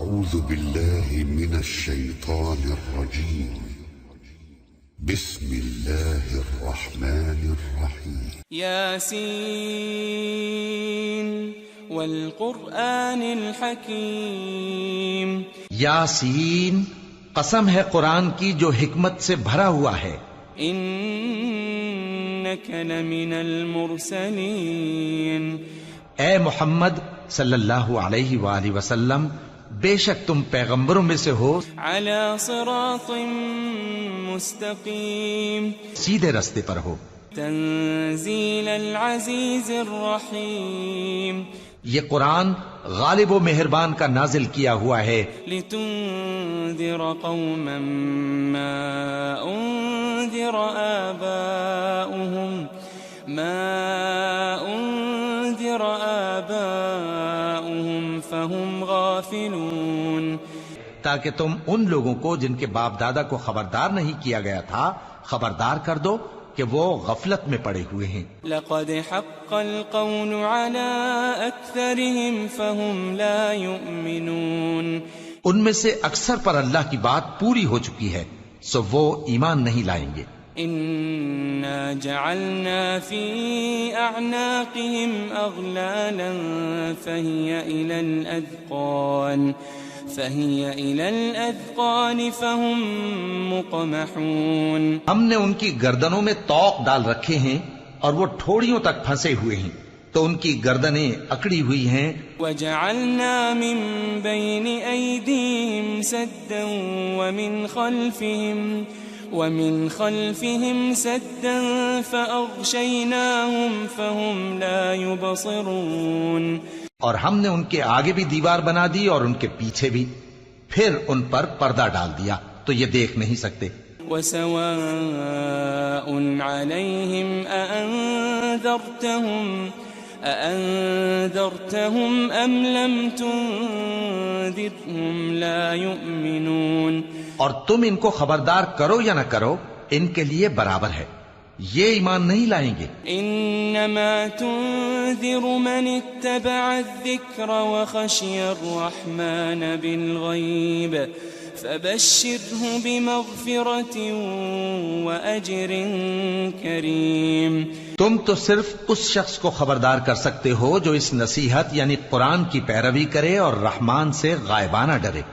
أعوذ بالله من الشيطان الرجيم. بسم الله الرحمن الرحيم. ياسين والقرآن الحكيم. یاسین، قسم ہے قرآن کی جو حکمت سے بھرا ہوا ہے. إنك لمن المرسلين. اے محمد صلی اللہ علیہ وآلہ وسلم، بے شک تم پیغمبروں میں سے ہو، على صراط مستقيم. سیدھے رستے پر ہو. تنزيل العزيز الرحيم. یہ قرآن غالب و مہربان کا نازل کیا ہوا ہے، لتنذر قوما ما أنذر آباؤهم فهم غافلون. تاکہ تم ان لوگوں کو جن کے باپ دادا کو خبردار نہیں کیا گیا تھا خبردار کر دو کہ وہ غفلت میں پڑے ہوئے ہیں. لقد حق القول على أكثرهم فهم لا يؤمنون. ان میں سے اکثر پر اللہ کی بات پوری ہو چکی ہے، سو وہ ایمان نہیں لائیں گے. إنا جعلنا في أعناقهم أغلالا فهي إلى الأذقان فهم مقمحون. ہم نے ان کی گردنوں میں طوق ڈال رکھے ہیں اور وہ ٹھوڑیوں تک پھنسے ہوئے ہیں، تو ان کی گردنیں اکڑی ہوئی ہیں. وجعلنا من بين أيديهم سدا ومن خلفهم سدا فأغشيناهم فهم لا يبصرون. اور ہم نے ان کے آگے بھی دیوار بنا دی اور ان کے پیچھے بھی، پھر ان پر پردہ ڈال دیا تو یہ دیکھ نہیں سکتے. وسواء عليهم أأنذرتهم أم لم تنذرهم لا يؤمنون. اور تم ان کو خبردار کرو یا نہ کرو، ان کے لیے برابر ہے، یہ ایمان نہیں لائیں گے. انما تنذر من اتبع الذکر وخشی الرحمن بالغیب فبشره بمغفرة وأجر کریم. تم تو صرف اس شخص کو خبردار کر سکتے ہو جو اس نصیحت یعنی قرآن کی پیروی کرے اور رحمان سے غائبانہ ڈرے،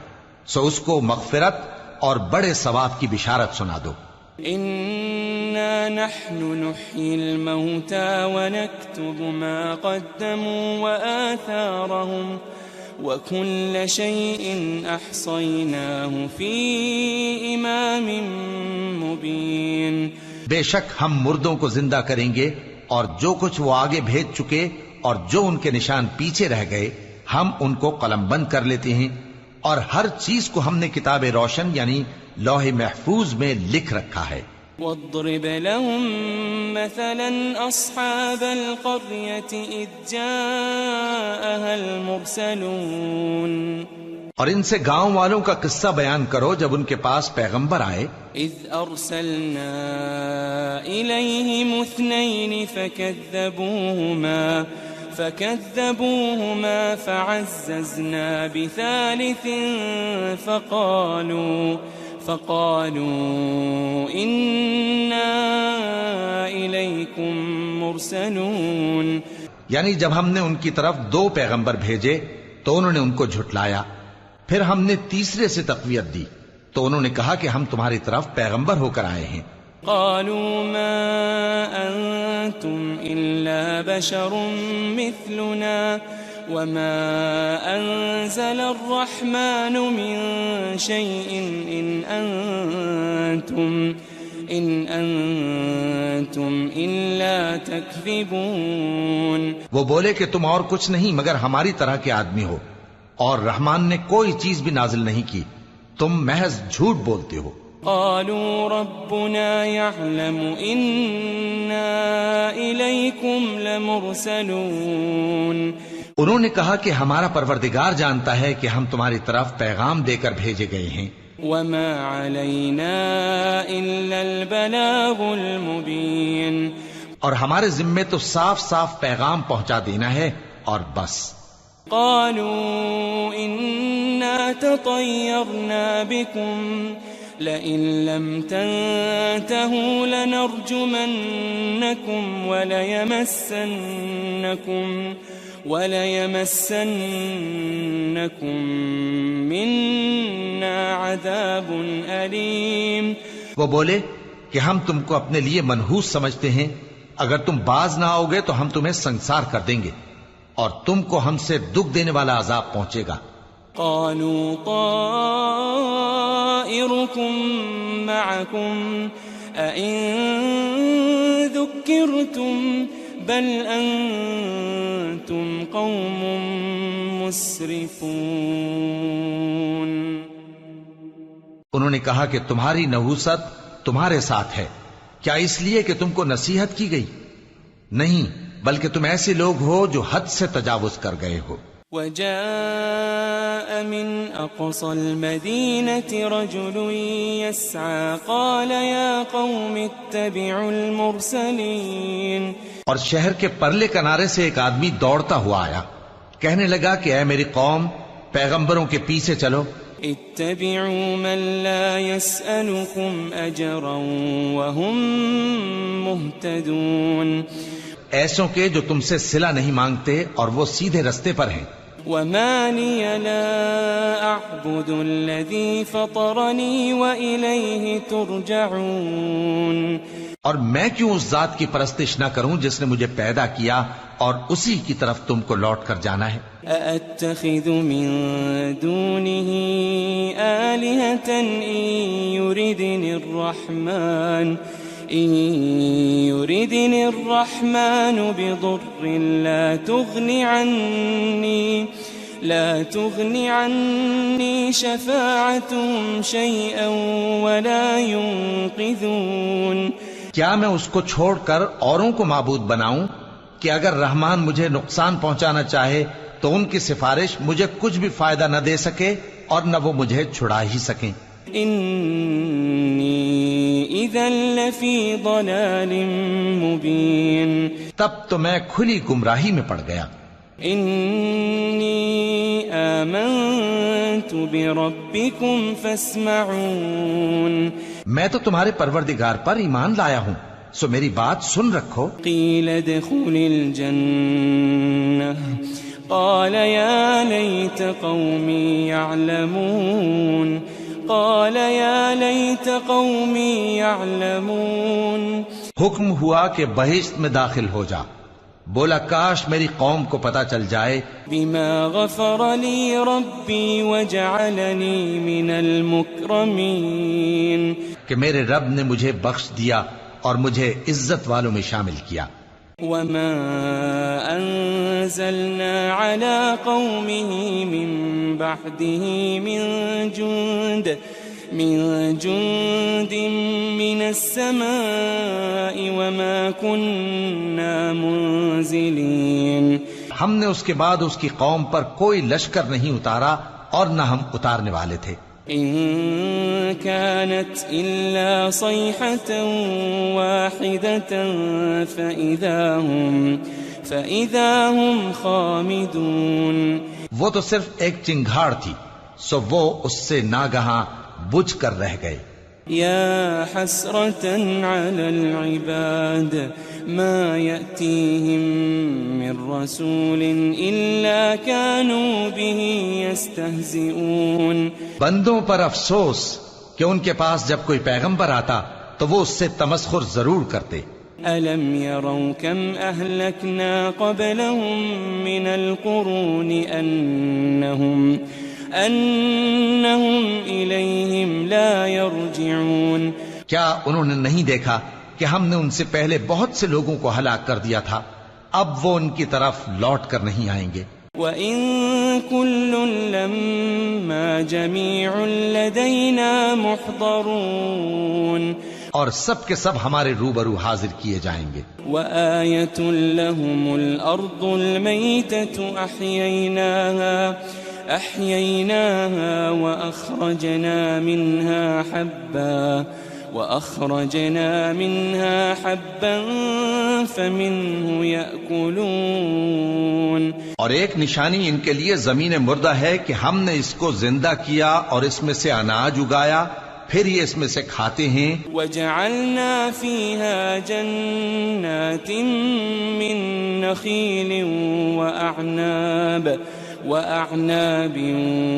سو اس کو مغفرت اور بڑے ثواب کی بشارت سنا دو. إنا نحن نحيي الموتى ونكتب ما قدموا وآثارهم وكل شيء أحصيناه في إمام مبين. بے شک ہم مردوں کو زندہ کریں گے اور جو کچھ وہ آگے بھیج چکے اور جو ان کے نشان پیچھے رہ گئے ہم ان کو قلم بند کر لیتے ہیں، اور ہر چیز کو ہم نے کتاب روشن یعنی لوح محفوظ میں لکھ رکھا ہے. واضرب لهم مثلا أصحاب القرية إذ جاءها المرسلون. اور ان سے گاؤں والوں کا قصہ بیان کرو جب ان کے پاس پیغمبر آئے. إذ أرسلنا إليهم اثنين فكذبوهما فعززنا بثالث فقالوا إنا إليكم مرسلون. یعنی جب ہم نے ان کی طرف 2 پیغمبر بھیجے تو انہوں نے ان کو جھٹلایا، پھر ہم نے تیسرے سے تقویت دی تو انہوں نے کہا کہ ہم تمہاری طرف پیغمبر ہو کر آئے ہیں. قالوا ما أنتم إلا بشر مثلنا وما أنزل الرحمن من شيء إن أنتم إلا تكذبون. وہ بولے کہ تم اور کچھ نہیں مگر ہماری طرح کے آدمی ہو، اور رحمان نے کوئی چیز بھی نازل نہیں کی، تم محض جھوٹ بولتے ہو. قالوا ربنا يعلم إنا إليكم لمرسلون. انہوں نے کہا کہ ہمارا پروردگار جانتا ہے کہ ہم تمہاری طرف پیغام دے کر بھیجے گئے ہیں. وما علينا إلا البلاغ المبين. اور ہمارے ذمے تو صاف صاف پیغام پہنچا دینا ہے اور بس. قالوا إنا تطيرنا بكم لئن لم تنتهوا لنرجمنكم وليمسنكم منا عذاب أليم. وہ بولے کہ ہم تم کو اپنے لیے منحوس سمجھتے ہیں، اگر تم باز نہ آؤ گے تو ہم تمہیں سنسار کر دیں گے اور تم کو ہم سے دکھ دینے والا عذاب پہنچے گا. قالوا طائركم معكم أئن ذكرتم بل أنتم قوم مسرفون. انہوں نے کہا کہ تمہاری نحوست تمہارے ساتھ ہے، کیا اس لیے کہ تم کو نصیحت کی گئی؟ نہیں، بلکہ تم ایسے لوگ ہو جو حد سے تجاوز کر گئے ہو. وجاء من أقصى المدينة رجل يسعى قال يا قوم اتبعوا المرسلين. اور شہر کے پرلے کنارے سے ایک آدمی دوڑتا ہوا آیا، کہنے لگا کہ اے میری قوم، پیغمبروں کے پیچھے چلو. اتبعوا من لا يسألكم أجرا وهم مهتدون. ایسوں کے جو تم سے صلہ نہیں مانگتے اور وہ سیدھے رستے پر ہیں. وما لي لا أعبد الذي فطرني وإليه ترجعون. اور میں کیوں اس ذات کی پرستش نہ کروں جس نے مجھے پیدا کیا اور اسی کی طرف تم کو لوٹ کر جانا ہے. أأتخذ من دونه آلهة إن يردني الرحمن بضر لا تغن عني شفاعتهم شيئا ولا ينقذون. کیا میں اس کو چھوڑ کر اوروں کو معبود بناؤں کہ اگر رحمان مجھے نقصان پہنچانا چاہے تو ان کی سفارش مجھے کچھ بھی فائدہ نہ دے سکے اور نہ وہ مجھے چھڑا ہی سکیں. انی اذا لفی ضلال مبین. تب تو میں کھلی گمراہی میں پڑ گیا. انی آمنت بربکم فاسمعون. میں تو تمہارے پروردگار پر ایمان لایا ہوں، سو میری بات سن رکھو. قیل ادخل الجنہ قال يا ليت قومي يعلمون. حکم ہوا کہ بہشت میں داخل ہو جا. بولا کاش میری قوم کو پتا چل جائے. بما غفر لي ربي وجعلني من المكرمين. کہ میرے رب نے مجھے بخش دیا اور مجھے عزت والوں میں شامل کیا. وما أنزلنا على قومه من بعده من جند من السماء وما كنا منزلين. ہم نے اس کے بعد اس کی قوم پر کوئی لشکر نہیں اتارا اور نہ ہم اتارنے والے تھے. إن كانت إلا صيحة واحدة فإذا هم خامدون. وہ تو صرف ایک چنگھاڑ تھی، سو وہ اس سے ناگہاں بجھ کر رہ گئے. يا حسرة على العباد ما يأتيهم من رسول إلا كانوا به يستهزئون. بندوں پر افسوس کہ ان کے پاس جب کوئی پیغمبر آتا تو وہ اس سے تمسخر ضرور کرتے. ألم يروا كم أهلكنا قبلهم من القرون أنهم إليهم لا يرجعون. کیا انہوں نے نہیں دیکھا کہ ہم نے ان سے پہلے بہت سے لوگوں کو ہلاک کر دیا تھا، اب وہ ان کی طرف لوٹ کر نہیں آئیں گے. وَإِن كُلٌّ لَمَّا جَمِيعٌ لَدَيْنَا مُحْضَرُونَ. اور سب کے سب ہمارے روبرو حاضر کیے جائیں گے. وَآيَةٌ لَهُمُ الْأَرْضُ الْمَيْتَةُ أَحْيَيْنَاهَا وَأَخْرَجْنَا مِنْهَا حَبًّا وأخرجنا منها حبا فمنه يأكلون. اور ایک نشانی ان کے لیے زمین مردہ ہے کہ ہم نے اس کو زندہ کیا اور اس میں سے اناج اگایا، پھر یہ اس میں سے کھاتے ہیں. وجعلنا فيها جنات من نخيل وأعناب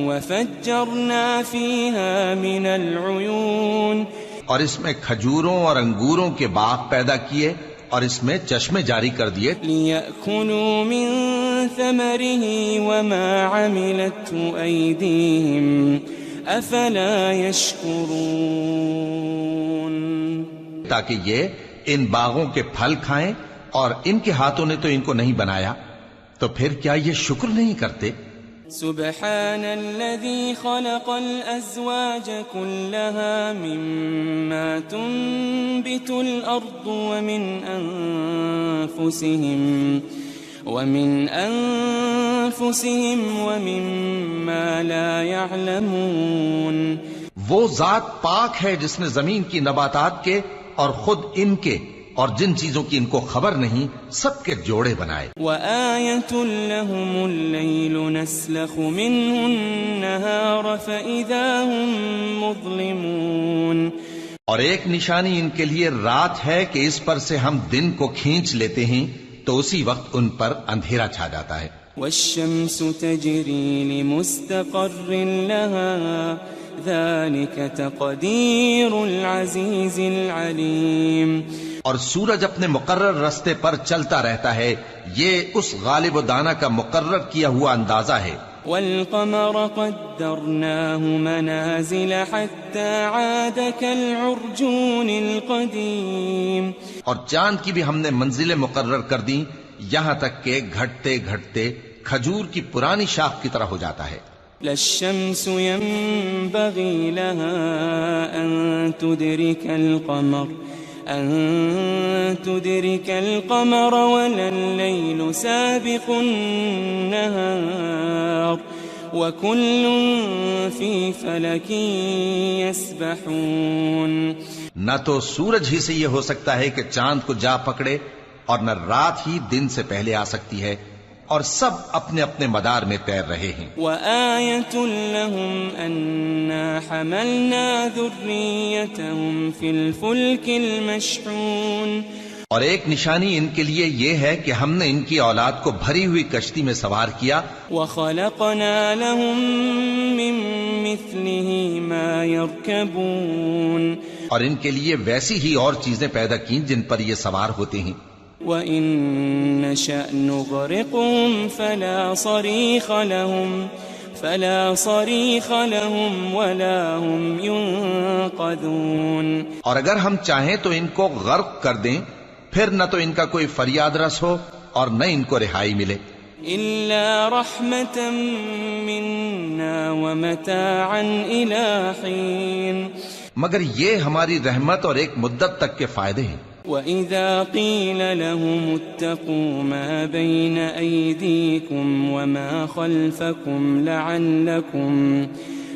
وفجرنا فيها من العيون. اور اس میں کھجوروں اور انگوروں کے باغ پیدا کیے اور اس میں چشمے جاری کر دیے. لِيَأْكُلُوا مِن ثَمَرِهِ وَمَا عَمِلَتْهُ أَيْدِيهِمْ أَفَلَا يَشْكُرُونَ. تاکہ یہ ان باغوں کے پھل کھائیں، اور ان کے ہاتھوں نے تو ان کو نہیں بنایا، تو پھر کیا یہ شکر نہیں کرتے؟ سبحان الذي خلق الأزواج كلها مما تنبت الأرض ومن أنفسهم ومما لا يعلمون. وہ ذات پاک ہے جس نے زمین کی نباتات کے اور خود ان کے اور جن چیزوں کی ان کو خبر نہیں سب کے جوڑے بنائے. وَآيَةٌ لَهُمُ اللَّيْلُ نَسْلَخُ مِنْهُ النَّهَارَ فَإِذَا هُمْ مُظْلِمُونَ. اور ایک نشانی ان کے لیے رات ہے کہ اس پر سے ہم دن کو کھینچ لیتے ہیں تو اسی وقت ان پر اندھیرا چھا جاتا ہے. وَالشَّمْسُ تَجْرِي لِمُسْتَقَرٍّ لَهَا ذَلِكَ تَقْدِيرُ الْعَزِيزِ الْعَلِيمِ. اور سورج اپنے مقرر رستے پر چلتا رہتا ہے، یہ اس غالب و دانا کا مقرر کیا ہوا اندازہ ہے. وَالْقَمَرَ قَدَّرْنَاهُ مَنَازِلَ حَتَّى عَادَ كَالْعُرْجُونِ الْقَدِيمِ. اور چاند کی بھی ہم نے منزلیں مقرر کر دیں یہاں تک کہ گھٹتے گھٹتے کھجور کی پرانی شاخ کی طرح ہو جاتا ہے. لا الشمس ينبغي لها أن تدرك القمر ولا الليل سابق النهار وكل في فلك يسبحون. نہ تو سورج ہی سے یہ ہو سکتا ہے کہ چاند کو جا پکڑے، اور نہ رات ہی دن سے پہلے آ سکتی ہے، اور سب اپنے اپنے مدار میں تیر رہے ہیں. وَآيَةٌ لَهُمْ أَنَّا حَمَلْنَا ذُرِّيَّتَهُمْ فِي الْفُلْكِ الْمَشْحُونِ. اور ایک نشانی ان کے لیے یہ ہے کہ ہم نے ان کی اولاد کو بھری ہوئی کشتی میں سوار کیا. وَخَلَقْنَا لَهُم مِّن مِّثْلِهِ مَا يَرْكَبُونَ. اور ان کے لیے ویسی ہی اور چیزیں پیدا کی جن پر یہ سوار ہوتے ہیں. وَإِن نَّشَأْ نُغْرِقْهُمْ فَلَا صَرِيخَ لَهُمْ وَلَا هُمْ يُنقَذُونَ. اور اگر ہم چاہیں تو ان کو غرق کر دیں، پھر نہ تو ان کا کوئی فریاد رس ہو اور نہ ان کو رہائی ملے. إِلَّا رَحْمَةً مِّنَّا وَمَتَاعًا إِلَىٰ حِينٍ. مگر یہ ہماری رحمت اور ایک مدت تک کے فائدے ہیں. وَإِذَا قِيلَ لَهُمُ اتَّقُوا مَا بَيْنَ أَيْدِيكُمْ وَمَا خَلْفَكُمْ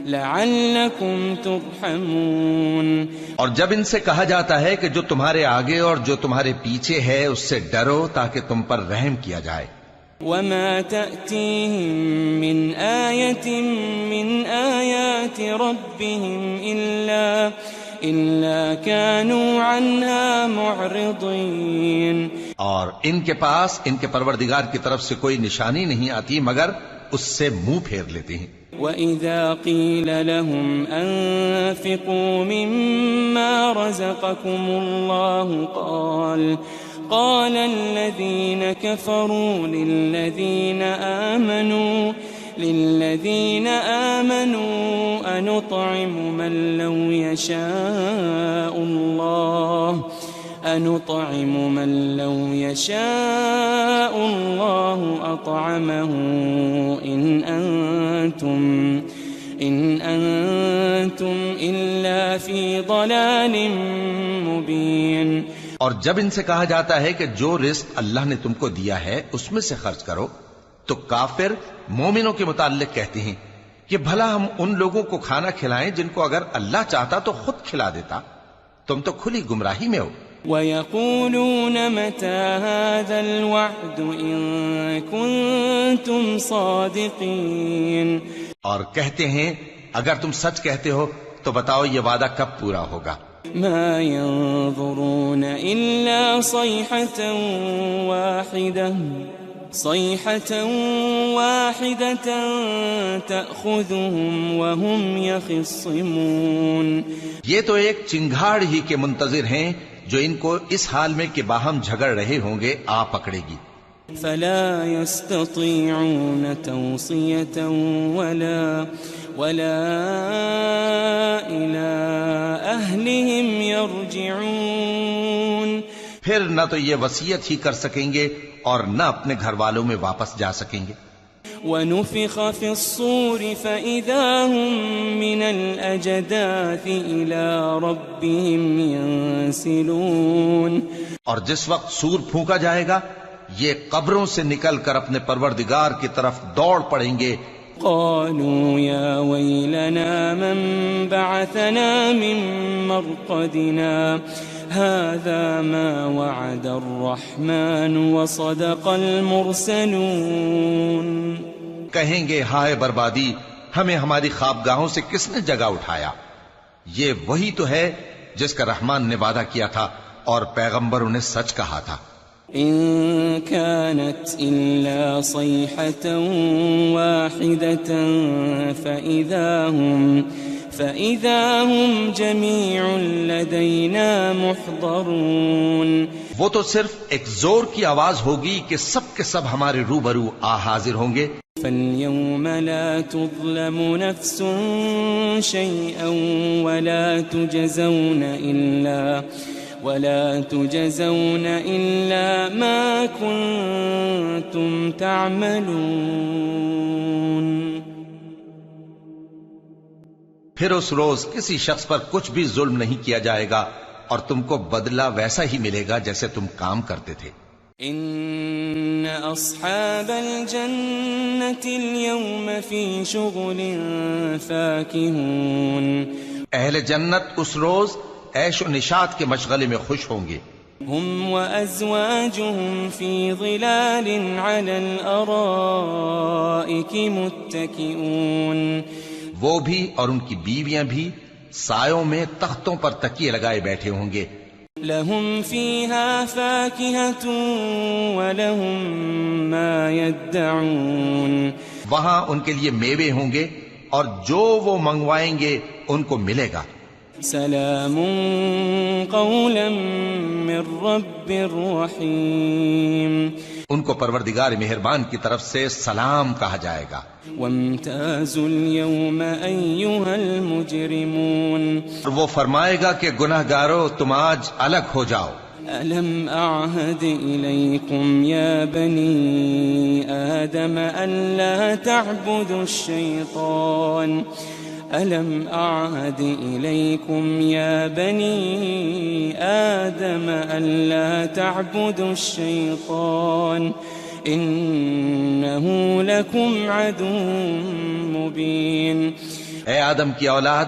لَعَلَّكُمْ تُرْحَمُونَ. اور جب ان سے کہا جاتا ہے کہ جو تمہارے آگے اور جو تمہارے پیچھے ہے اس سے ڈرو تاکہ تم پر رحم کیا جائے. وَمَا تَأْتِيهِم مِّنْ آيَةٍ مِّنْ آيَاتِ رَبِّهِمْ إِلَّا كَانُوا عَنْهَا مُعْرِضِينَ. اور ان کے پاس ان کے پروردگار کی طرف سے کوئی نشانی نہیں آتی مگر اس سے منہ پھیر لیتے ہیں. وَإِذَا قِيلَ لَهُمْ أَنفِقُوا مِمَّا رَزَقَكُمُ اللَّهُ قَالَ الَّذِينَ كَفَرُوا لِلَّذِينَ آمَنُوا أَنُطْعِمُ مَن لَّوْ يَشَاءُ اللَّهُ أَطْعَمَهُ إِنْ أَنْتُمْ إِلَّا فِي ضَلَالٍ مُبِينٍ. اور جب ان سے کہا جاتا ہے کہ جو رزق اللہ نے تم کو دیا ہے اس میں سے خرچ کرو، تو کافر مومنوں کے متعلق کہتے ہیں کہ بھلا ہم ان لوگوں کو کھانا کھلائیں جن کو اگر اللہ چاہتا تو خود کھلا دیتا. تم تو کھلی گمراہی میں ہو. وَيَقُولُونَ مَتَى هَذَا الْوَعْدُ إِن كُنتُمْ صَادِقِينَ. اور کہتے ہیں اگر تم سچ کہتے ہو تو بتاؤ یہ وعدہ کب پورا ہوگا. مَا يَنظُرُونَ إِلَّا صَيْحَةً وَاحِدَةً تَأْخُذُهُمْ وَهُمْ يَخِصِّمُونَ. یہ تو ایک چنگھاڑ ہی کے منتظر ہیں جو ان کو اس حال میں کہ باہم جھگڑ رہے ہوں گے آ پکڑے گی. فَلَا يَسْتَطِيعُونَ تَوْصِيَةً وَلَا إِلَىٰ أَهْلِهِمْ يَرْجِعُونَ. پھر نہ تو یہ وصیت ہی کر سکیں گے اور نہ اپنے گھر والوں میں واپس جا سکیں گے. وَنُفِخَ فِي الصُّورِ فَإِذَا هُم مِّنَ الْأَجْدَاثِ إِلَىٰ رَبِّهِمْ يَنسِلُونَ. اور جس وقت سور پھونکا جائے گا یہ قبروں سے نکل کر اپنے پروردگار کی طرف دوڑ پڑیں گے. قالوا يا ويلنا من بعثنا من مرقدنا هذا ما وعد الرحمن وصدق المرسلون. کہیں گے ہائے بربادی، ہمیں ہماری خوابگاہوں سے کس نے جگہ اٹھایا. یہ وہی تو ہے جس کا رحمان نے وعدہ کیا تھا اور پیغمبروں نے سچ کہا تھا. إن كانت إلا صيحة واحدة فإذا هم جميع لدينا محضرون. وہ تو صرف ایک زور کی آواز ہوگی کہ سب کے سب ہمارے روبرو حاضر ہوں گے. فاليوم لا تظلم نفس شيئا ولا تجزون إلا ما كنتم تعملون. پھر اس روز کسی شخص پر کچھ بھی ظلم نہیں کیا جائے گا اور تم کو بدلہ ویسا ہی ملے گا جیسے تم کام کرتے تھے. إن أصحاب الجنة اليوم في شغل فاكهون. اہل جنت اس روز عیش و نشاط کے مشغلے میں خوش ہوں گے. هم وأزواجهم في ظلال على الأرائك متكئون. وہ بھی اور ان کی بیویاں بھی سایوں میں تختوں پر تکیے لگائے بیٹھے ہوں گے. لهم فيها فاكهة ولهم ما يدعون. وہاں ان کے لیے میوے ہوں گے اور جو وہ منگوائیں گے ان کو ملے گا. سلام قولا من رب رحیم. ان کو پروردگار مہربان کی طرف سے سلام کہا جائے گا. وامتازوا اليوم أيها المجرمون. اور وہ فرمائے گا کہ گناہگارو تم آج الگ ہو جاؤ. ألم أعهد إليكم يا بني آدم ألا تعبدوا الشيطان. ألم أعهد إليكم يا بني آدم ألا تعبدوا الشيطان إنه لكم عدو مبين. اے آدم کی اولاد،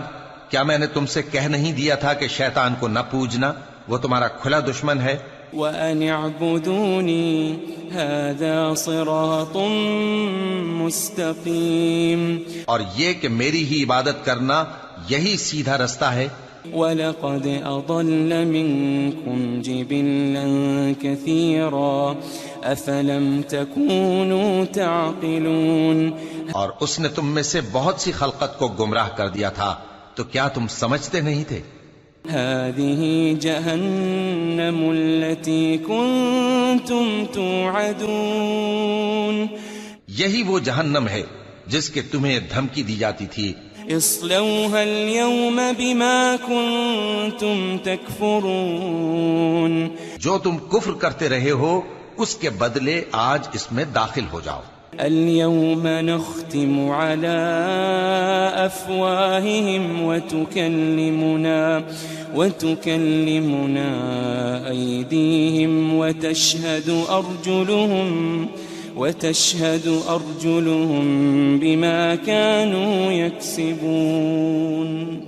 کیا میں نے تم سے کہہ نہیں دیا تھا کہ شیطان کو نہ پوجنا، وہ تمہارا کھلا دشمن ہے. وَأَنِ اعْبُدُونِي هَذَا صِرَاطٌ مُسْتَقِيمٌ. اور یہ کہ میری ہی عبادت کرنا یہی سیدھا رستہ ہے. وَلَقَدْ أَضَلَّ مِنكُمْ جِبِلًّا كَثِيرًا أَفَلَمْ تَكُونُوا تَعْقِلُونَ. اور اس نے تم میں سے بہت سی خلقت کو گمراہ کر دیا تھا، تو کیا تم سمجھتے نہیں تھے؟ هذه جهنم التي كنتم توعدون. یہی وہ جہنم ہے جس کے تمہیں دھمکی دی جاتی تھی. اصلوها اليوم بما كنتم تكفرون. جو تم کفر کرتے رہے ہو اس کے بدلے آج اس میں داخل ہو جاؤ. اليوم نختم على أفواههم وتكلمنا أيديهم وتشهد أرجلهم بما كانوا يكسبون.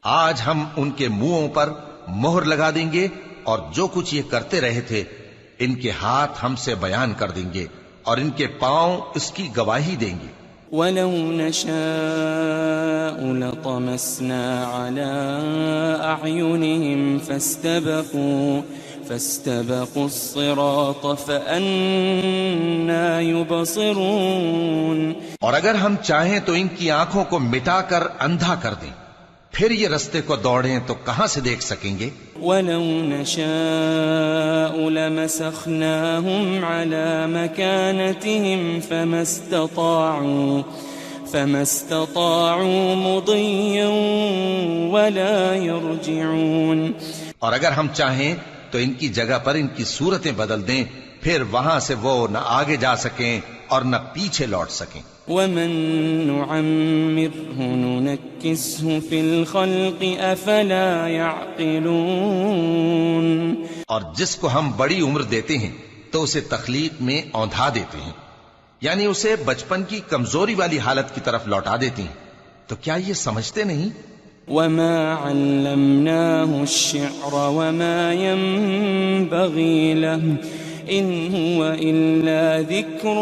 آج ہم ان کے منہوں پر مہر لگا دیں گے اور جو کچھ یہ کرتے رہے تھے ان کے ہاتھ ہم سے بیان کر دیں گے اور ان کے پاؤں اس کی گواہی دیں گے. وَلَوْ نَشَاءُ لَطَمَسْنَا عَلَىٰ أَعْيُنِهِمْ فَاسْتَبَقُوا الصِّرَاطَ فَأَنَّىٰ يُبْصِرُونَ. اور اگر ہم چاہیں تو ان کی آنکھوں کو مٹا کر اندھا کر دیں، پھر یہ رستے کو دوڑیں تو کہاں سے دیکھ سکیں گے؟ وَلَوْ نَشَاءُ لَمَسَخْنَاهُمْ عَلَىٰ مَكَانَتِهِمْ فَمَا اسْتَطَاعُوا مُضِيًّا وَلَا يَرْجِعُونَ. اور اگر ہم چاہیں تو ان کی جگہ پر ان کی صورتیں بدل دیں، پھر وہاں سے وہ نہ آگے جا سکیں اور نہ پیچھے لوٹ سکیں. وَمَن نُّعَمِّرْهُ نُنَكِّسْهُ فِي الْخَلْقِ أَفَلَا يَعْقِلُونَ. اور جس کو ہم بڑی عمر دیتے ہیں تو اسے تخلیق میں اوندھا دیتے ہیں، یعنی اسے بچپن کی کمزوری والی حالت کی طرف لوٹا دیتے ہیں. تو کیا یہ سمجھتے نہیں؟ وَمَا عَلَّمْنَاهُ الشِّعْرَ وَمَا يَنبَغِي لَهُ إِنْ هُوَ إِلَّا ذِكْرٌ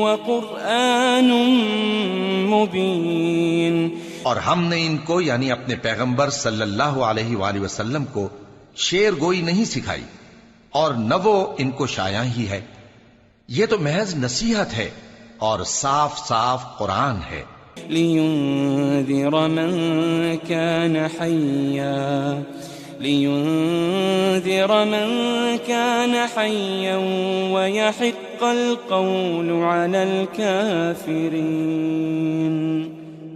وَقُرْآنٌ مُبِينٌ. اور ہم نے ان کو یعنی اپنے پیغمبر صلی اللہ علیہ وآلہ وسلم کو شعر گوئی نہیں سکھائی اور نہ وہ ان کو شایع ہی ہے، یہ تو محض نصیحت ہے اور صاف صاف قرآن ہے. لِيُنذِرَ مَن كَانَ حَيًّا وَيَحِقَّ الْقَوْلُ عَلَى الْكَافِرِينَ.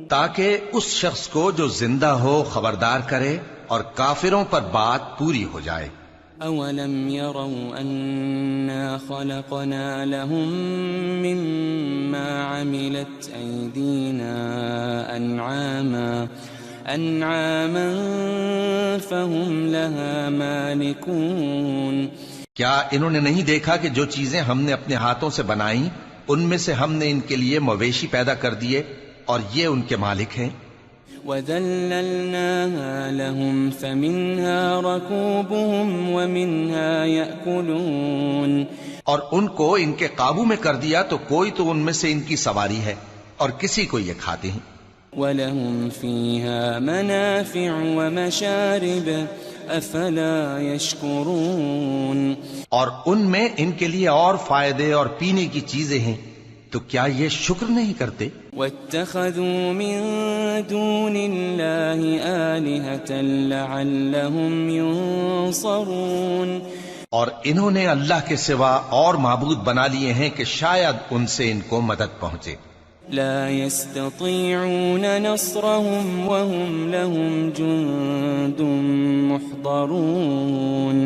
تاکہ اس شخص کو جو زندہ ہو خبردار کرے اور کافروں پر بات پوری ہو جائے. أَوَلَمْ يَرَوْا أَنَّا خَلَقْنَا لَهُم مِّمَّا عَمِلَتْ أَيْدِينَا أَنْعَامًا فَهُمْ لَهَا مَالِكُونَ. کیا انہوں نے نہیں دیکھا کہ جو چیزیں ہم نے اپنے ہاتھوں سے بنائیں ان میں سے ہم نے ان کے لیے مویشی پیدا کر دیے اور یہ ان کے مالک ہیں. وَذَلَّلْنَاهَا لَهُمْ فَمِنْهَا رَكُوبُهُمْ وَمِنْهَا يَأْكُلُونَ. اور ان کو ان کے قابو میں کر دیا تو کوئی تو ان میں سے ان کی سواری ہے اور کسی کو یہ کھاتے ہیں. وَلَهُمْ فِيهَا مَنَافِعُ وَمَشَارِبُ أَفَلَا يَشْكُرُونَ. اور ان میں ان کے لیے اور فائدے اور پینے کی چیزیں ہیں، تو کیا یہ شکر نہیں کرتے؟ وَاتَّخَذُوا مِن دُونِ اللَّهِ آلِهَةً لَعَلَّهُمْ يُنصَرُونَ. اور انہوں نے اللہ کے سوا اور معبود بنا لیے ہیں کہ شاید ان سے ان کو مدد پہنچے. لا يستطيعون نصرهم وهم لهم جند محضرون.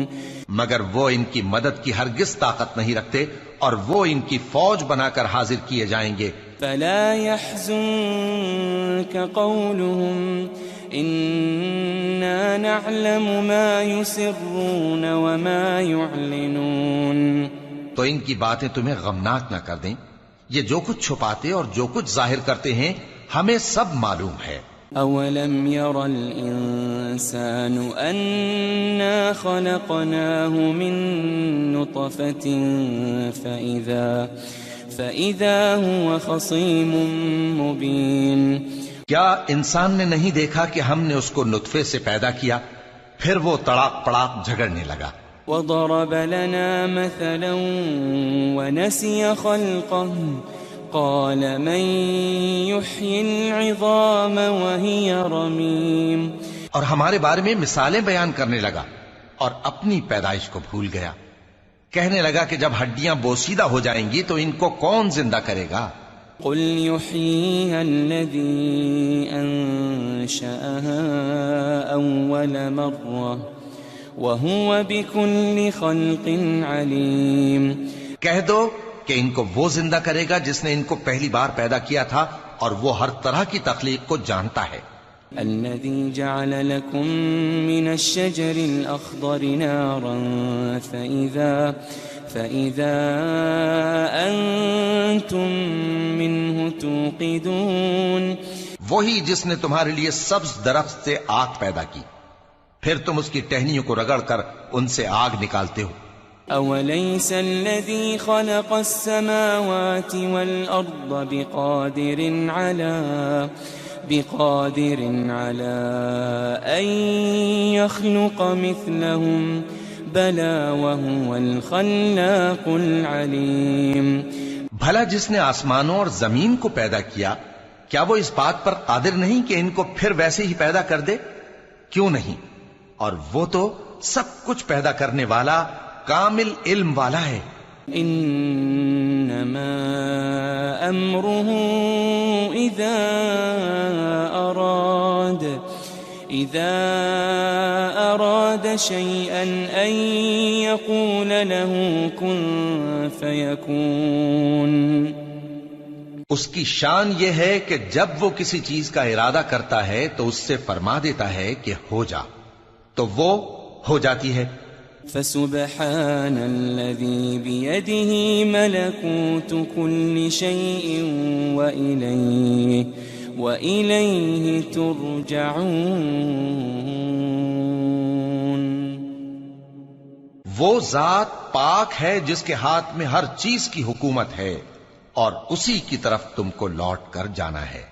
مگر وہ ان کی مدد کی ہرگز طاقت نہیں رکھتے اور وہ ان کی فوج بنا کر حاضر کیے جائیں گے. فلا يحزنك قولهم إنا نعلم ما يسرون وما يعلنون. تو ان کی باتیں تمہیں غمناک نہ کر دیں، یہ جو کچھ چھپاتے اور جو کچھ ظاہر کرتے ہیں ہمیں سب معلوم ہے. أولم ير الإنسان أنا خلقناه من نطفة فإذا هو خصيم مبين. کیا انسان نے نہیں دیکھا کہ ہم نے اس کو نطفے سے پیدا کیا پھر وہ تڑاک پڑاک جھگڑنے لگا. وضرب لنا مثلا ونسي خلقه قال من يحيي العظام وهي رميم. اور ہمارے بارے میں مثالیں بیان کرنے لگا اور اپنی پیدائش کو بھول گیا. کہنے لگا کہ جب ہڈیاں بوسیدہ ہو جائیں گی تو ان کو کون زندہ کرے گا؟ قل يحييها الذي أنشأها أول مرة وَهُوَ بِكُلِّ خَلْقٍ عَلِيمٌ. کہہ دو کہ ان کو وہ زندہ کرے گا جس نے ان کو پہلی بار پیدا کیا تھا اور وہ ہر طرح کی تخلیق کو جانتا ہے. الَّذِي جَعَلَ لَكُم مِّنَ الشَّجَرِ الْأَخْضَرِ نَارًا فَإِذَا أَنتُم مِّنْهُ تُوقِدُونَ. وہی جس نے تمہارے لیے سبز درخت سے آگ پیدا کی، پھر تم اس کی ٹہنیوں کو رگڑ کر ان سے آگ نکالتے ہو۔ أوليس الذي خلق السماوات والأرض بقادر على أن يخلق مثلهم بلى وهو الخلاق العليم۔ بھلا جس نے آسمانوں اور زمین کو پیدا کیا، کیا وہ اس بات پر قادر نہیں کہ ان کو پھر ویسے ہی پیدا کر دے؟ کیوں نہیں، اور وہ تو سب کچھ پیدا کرنے والا، کامل علم والا ہے۔ انما امره اذا اراد شيئا ان يقول له كن فيكون۔ اس کی شان یہ ہے کہ جب وہ کسی چیز کا ارادہ کرتا ہے تو اس سے فرما دیتا ہے کہ ہو جا، تو وہ ہو جاتی ہے۔ فسبحان الذي بيده ملكوت كل شيء وإليه ترجعون۔ وہ ذات پاک ہے جس کے ہاتھ میں ہر چیز کی حکومت ہے، اور اسی کی طرف تم کو لوٹ کر جانا ہے۔